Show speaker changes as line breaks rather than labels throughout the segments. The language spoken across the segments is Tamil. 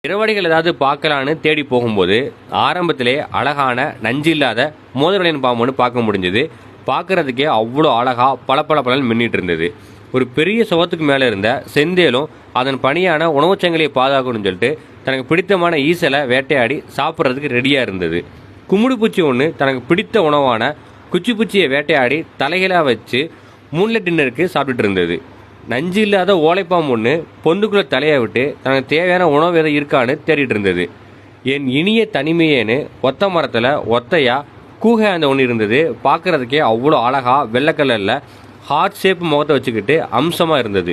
இரவடிகள் ஏதாவது பார்க்கலான்னு தேடி போகும்போது ஆரம்பத்திலே அழகான நஞ்சு இல்லாத மோதிரவளையன் பாம்பு ஒன்று பார்க்க முடிஞ்சது. பார்க்கறதுக்கே அவ்வளோ அழகா பளபளன்னு மின்னிட்டு இருந்தது. ஒரு பெரிய சுவத்துக்கு மேலே இருந்த செந்தேலும் அதன் பணியான உணவுச்சங்கிலியை பாதுகாக்கணும்னு சொல்லிட்டு தனக்கு பிடித்தமான ஈசலை வேட்டையாடி சாப்பிட்றதுக்கு ரெடியாக இருந்தது. கும்முடு பூச்சி ஒன்று தனக்கு பிடித்த உணவான குச்சி பூச்சியை வேட்டையாடி தலைகளாக வச்சு மூன்லைட் டின்னருக்கு சாப்பிட்டுட்டு இருந்தது. நஞ்சு இல்லாத ஓலைப்பாம்பு ஒன்று பொந்துக்குள்ளே தலையை விட்டு தனக்கு தேவையான உணவு எதை இருக்கான்னு தேடிட்டு இருந்தது. என் இனிய தனிமையேன்னு ஒத்த மரத்தில் ஒத்தையா கூகை அந்த ஒன்று இருந்தது. பார்க்குறதுக்கே அவ்வளோ அழகா வெள்ளை கலரில் ஹார்ட் ஷேப் முகத்தை வச்சுக்கிட்டு அம்சமாக இருந்தது.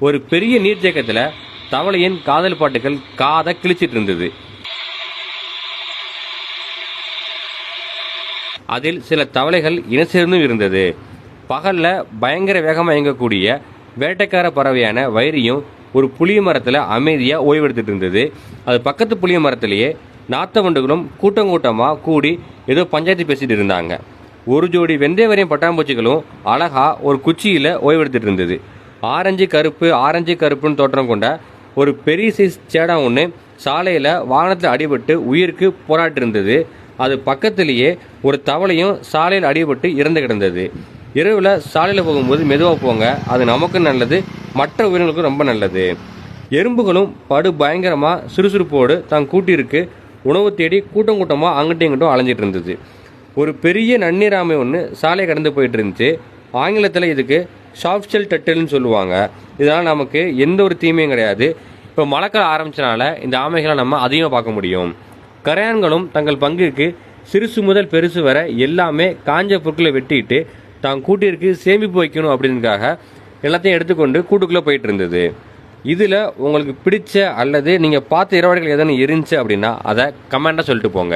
ஒரு பெரிய நீர்த்தேக்கத்தில் தவளையின் காதல் பாட்டுகள் காதை கிழிச்சிட்டு இருந்தது. அதில் சில தவளைகள் இனச்சேர்ந்தும் இருந்தது. பகலில் பயங்கர வேகமாக இயங்கக்கூடிய வேட்டைக்கார பறவையான வைரியும் ஒரு புளிய மரத்தில் அமைதியாக ஓய்வெடுத்துட்டு இருந்தது. அது பக்கத்து புளிய மரத்திலேயே நாத்த வண்டுகளும் கூட்டமாக கூடி ஏதோ பஞ்சாயத்து பேசிட்டு இருந்தாங்க. ஒரு ஜோடி வெந்தயவரையும் பட்டாம்பூச்சிகளும் அழகா ஒரு குச்சியில் ஓய்வெடுத்துட்டு இருந்தது. ஆரஞ்சு கருப்புன்னு தோற்றம் கொண்ட ஒரு பெரிய சைஸ் சேடா ஒன்று சாலையில் வாகனத்தில் அடிபட்டு உயிருக்கு போராட்டி இருந்தது. அது பக்கத்திலேயே ஒரு தவளையும் சாலையில் அடிபட்டு இறந்து கிடந்தது. இரவில் சாலையில் போகும்போது மெதுவாக போங்க, அது நமக்கும் நல்லது, மற்ற உயிரினங்களுக்கும் ரொம்ப நல்லது. எறும்புகளும் படு பயங்கரமாக சுறுசுறுப்போடு தான் கூட்டிற்கு உணவு தேடி கூட்டமாக அங்கிட்டும் இங்கிட்டும் அலைஞ்சிட்டு இருந்தது. ஒரு பெரிய நன்னீராமை ஒன்று சாலையை கடந்து போயிட்டு இருந்துச்சு. ஆங்கிலத்தில் இதுக்கு சாஃப்ட் ஷெல் டர்ட்டில்னு சொல்லுவாங்க. இதனால் நமக்கு எந்த ஒரு தீமையும் கிடையாது. இப்போ மழைக்காலம் ஆரம்பிச்சனால இந்த ஆமைகளை நம்ம அதிகமாக பார்க்க முடியும். கரையான்களும் தங்கள் பங்குக்கு சிறுசு முதல் பெருசு வரை எல்லாமே காஞ்ச பொருட்களை வெட்டிட்டு தான் கூட்டிற்கு சேமிப்பு வைக்கணும் அப்படின்றதுக்காக எல்லாத்தையும் எடுத்துக்கொண்டு கூட்டுக்குள்ளே போயிட்டு இருந்தது. இதில் உங்களுக்கு பிடிச்ச அல்லது நீங்கள் பார்த்த இரவடிகள் எதனா இருந்துச்சு அப்படின்னா அதை கமெண்டாக சொல்லிட்டு போங்க.